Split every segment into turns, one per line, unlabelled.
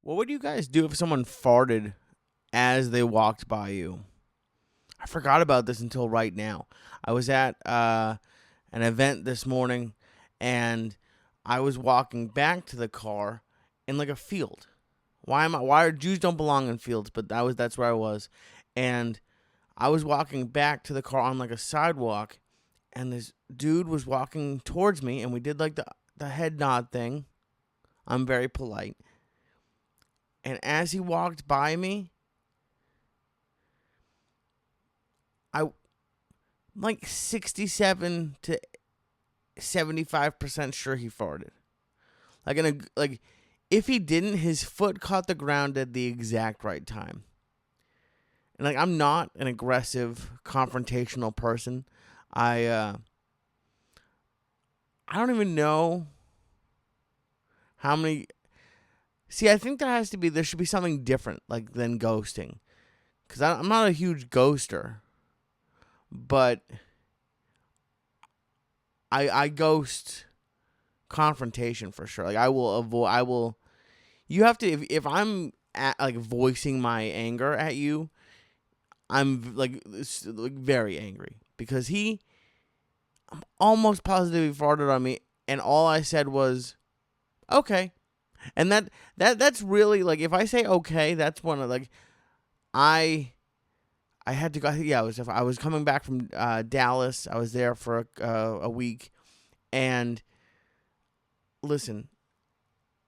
What would you guys do if someone farted as they walked by you? I forgot about this until right now. I was at an event this morning, and I was walking back to the car in like a field. Why are Jews don't belong in fields? But that's where I was, and I was walking back to the car on like a sidewalk, and this dude was walking towards me, and we did like the head nod thing. I'm very polite. And as he walked by me, I'm like 67 to 75% sure he farted. Like if he didn't, his foot caught the ground at the exact right time. And like I'm not an aggressive, confrontational person. I don't even know how many. See, I think there should be something different like than ghosting, because I'm not a huge ghoster, but I ghost confrontation for sure. Like I will avoid. I will. You have to if I'm like voicing my anger at you, I'm like very angry because I'm almost positive he farted on me, and all I said was, "Okay." And that's really like if I say okay, that's one of like I had to go. Yeah, I was coming back from Dallas. I was there for a week, and listen,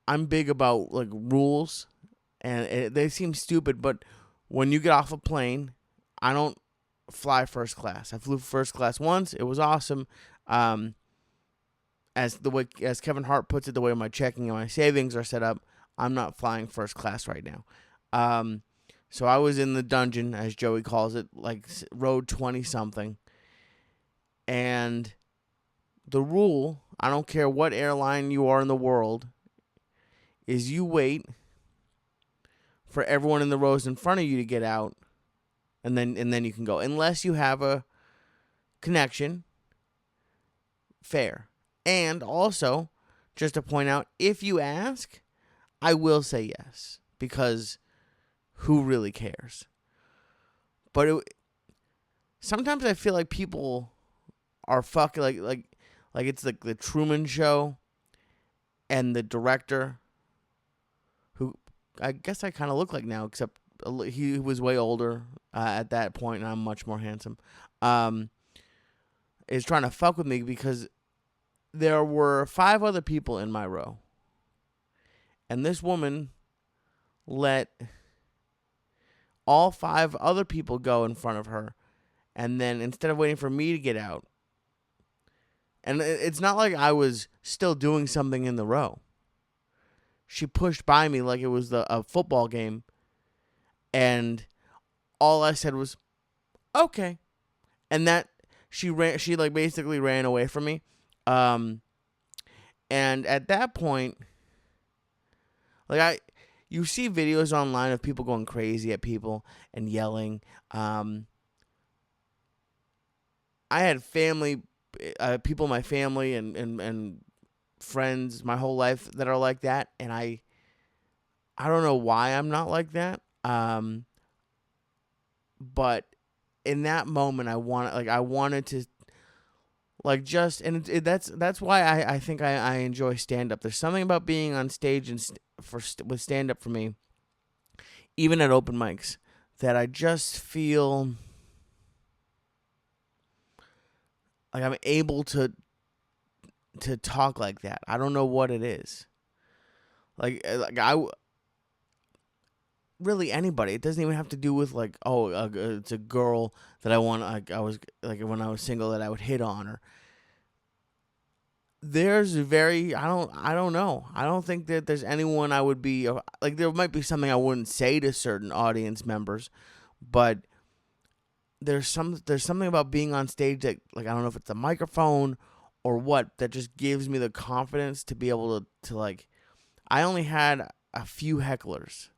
I'm big about like rules, and they seem stupid, but when you get off a plane, I don't fly first class. I flew first class once. It was awesome. As Kevin Hart puts it, the way my checking and my savings are set up, I'm not flying first class right now. So I was in the dungeon, as Joey calls it, like road 20 something. And the rule, I don't care what airline you are in the world, is you wait for everyone in the rows in front of you to get out, and then you can go, unless you have a connection. Fair. And also, just to point out, if you ask, I will say yes, because who really cares? But sometimes I feel like people are fucking like it's like the Truman Show, and the director, who I guess I kind of look like now, except he was way older at that point, and I'm much more handsome. Is trying to fuck with me because there were 5 other people in my row. And this woman let all 5 other people go in front of her. And then instead of waiting for me to get out, and it's not like I was still doing something in the row. She pushed by me like it was a football game. And all I said was, okay. And that she like basically ran away from me. And at that point, like you see videos online of people going crazy at people and yelling. I had family, people in my family and friends my whole life that are like that, and I don't know why I'm not like that. But in that moment, I wanted to. Like that's why I think I enjoy stand up. There's something about being on stage with stand up for me, even at open mics, that I just feel like I'm able to talk like that. I don't know what it is. Like really anybody. It doesn't even have to do with like it's a girl that I want. Like I was like when I was single that I would hit on her. I don't know. I don't think that there's anyone I would be like. There might be something I wouldn't say to certain audience members, but there's something about being on stage that, like, I don't know if it's the microphone or what, that just gives me the confidence to be able to like. I only had a few hecklers,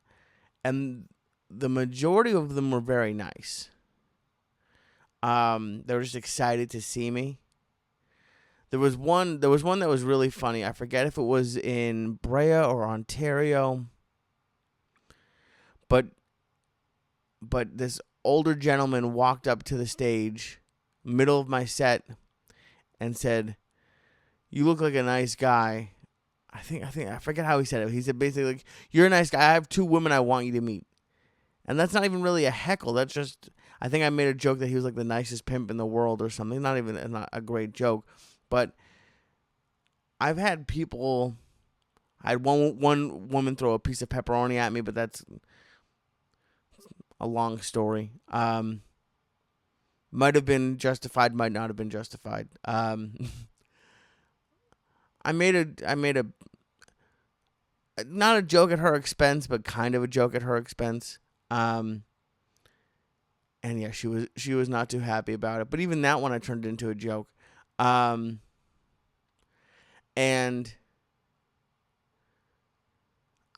and the majority of them were very nice. They were just excited to see me. There was one that was really funny. I forget if it was in Brea or Ontario. But this older gentleman walked up to the stage, middle of my set, and said, "You look like a nice guy." I forget how he said it. He said basically like, "You're a nice guy. I have 2 women I want you to meet." And that's not even really a heckle. That's just, I think I made a joke that he was like the nicest pimp in the world or something. Not even a great joke. But I've had people, I had one woman throw a piece of pepperoni at me, but that's a long story. Might have been justified, might not have been justified. I made a not a joke at her expense, but kind of a joke at her expense. And yeah, she was not too happy about it. But even that one I turned into a joke. And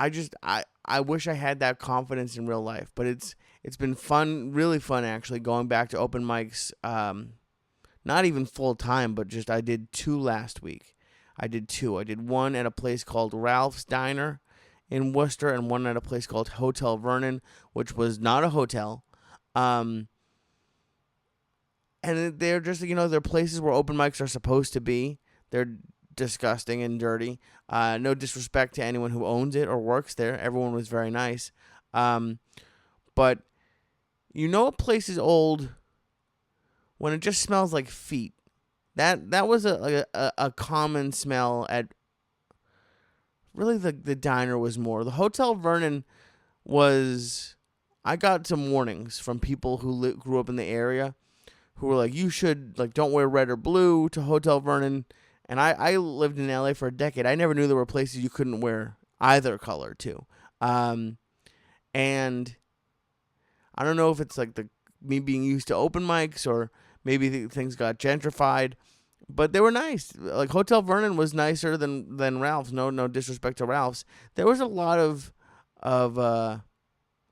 I wish I had that confidence in real life, but it's been fun, really fun actually, going back to open mics. Not even full time, but just I did 2 last week. I did 2. I did one at a place called Ralph's Diner in Worcester, and one at a place called Hotel Vernon, which was not a hotel. And they're just, they're places where open mics are supposed to be. They're disgusting and dirty. No disrespect to anyone who owns it or works there. Everyone was very nice. But a place is old when it just smells like feet. That was a common smell at. Really, the diner was more. The Hotel Vernon was. I got some warnings from people who grew up in the area, who were like, "You should don't wear red or blue to Hotel Vernon." And I lived in LA for a decade. I never knew there were places you couldn't wear either color to. And I don't know if it's like me being used to open mics or maybe things got gentrified, but they were nice. Like Hotel Vernon was nicer than Ralph's. No disrespect to Ralph's. There was a lot of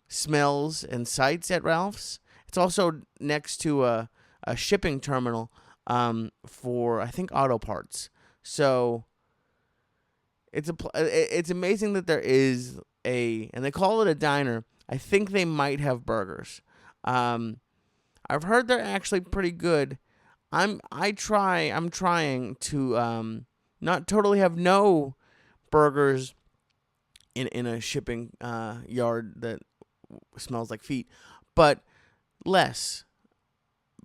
smells and sights at Ralph's. It's also next to a shipping terminal for I think auto parts. So it's amazing that there is and they call it a diner. I think they might have burgers. I've heard they're actually pretty good. I'm trying to not totally have no burgers in a shipping yard that smells like feet, but less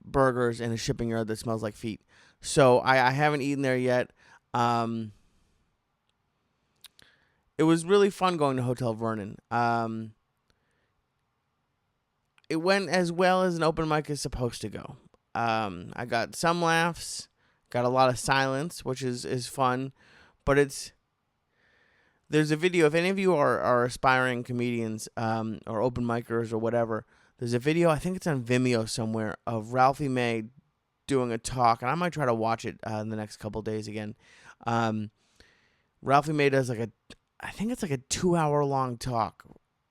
burgers in a shipping yard that smells like feet. So I haven't eaten there yet. It was really fun going to Hotel Vernon. It went as well as an open mic is supposed to go. I got some laughs, got a lot of silence, which is fun, but there's a video. If any of you are aspiring comedians or open micers or whatever, there's a video, I think it's on Vimeo somewhere, of Ralphie May doing a talk, and I might try to watch it in the next couple days again. Ralphie May does I think it's like a 2-hour long talk.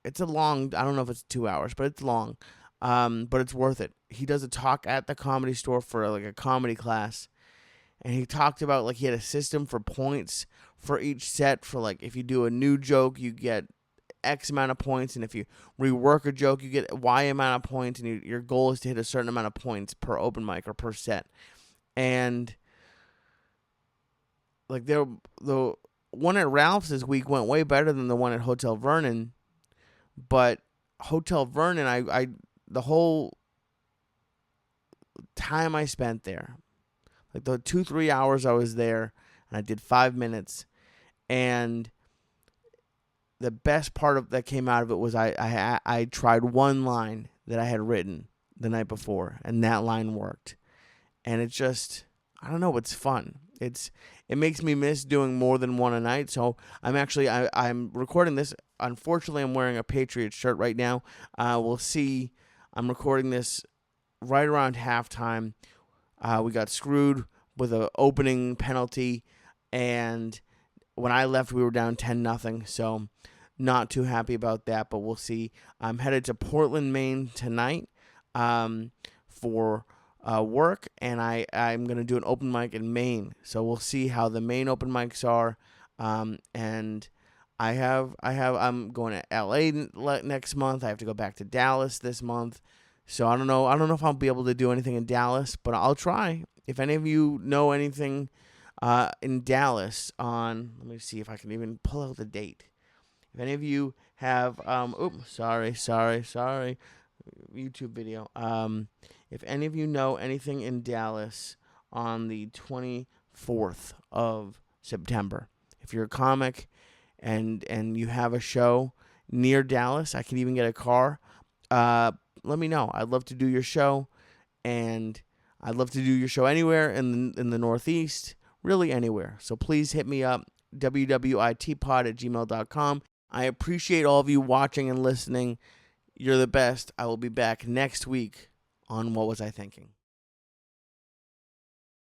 It's a long, I don't know if it's 2 hours, but it's long. But it's worth it. He does a talk at the Comedy Store for a comedy class, and he talked about he had a system for points for each set. For if you do a new joke, you get X amount of points, and if you rework a joke, you get Y amount of points, and your goal is to hit a certain amount of points per open mic or per set. And the one at Ralph's this week went way better than the one at Hotel Vernon, but Hotel Vernon, I the whole time I spent there, the 2-3 hours I was there, and I did 5 minutes, and the best part that came out of it was I tried one line that I had written the night before, and that line worked, and it's just, I don't know, it's fun. It makes me miss doing more than one a night. So I'm recording this. Unfortunately, I'm wearing a Patriots shirt right now. We'll see. I'm recording this right around halftime. We got screwed with an opening penalty, and when I left, we were down 10-0. So not too happy about that, but we'll see. I'm headed to Portland, Maine tonight for work, and I'm going to do an open mic in Maine. So we'll see how the Maine open mics are, and I'm going to LA next month. I have to go back to Dallas this month. So I don't know if I'll be able to do anything in Dallas, but I'll try. If any of you know anything in Dallas let me see if I can even pull out the date. If any of you have sorry, YouTube video. If any of you know anything in Dallas on the 24th of September, if you're a comic and you have a show near Dallas, I can even get a car. Let me know. I'd love to do your show, and I'd love to do your show anywhere in the Northeast, really anywhere. So please hit me up, wwitpod@gmail.com. I appreciate all of you watching and listening. You're the best. I will be back next week on What Was I Thinking?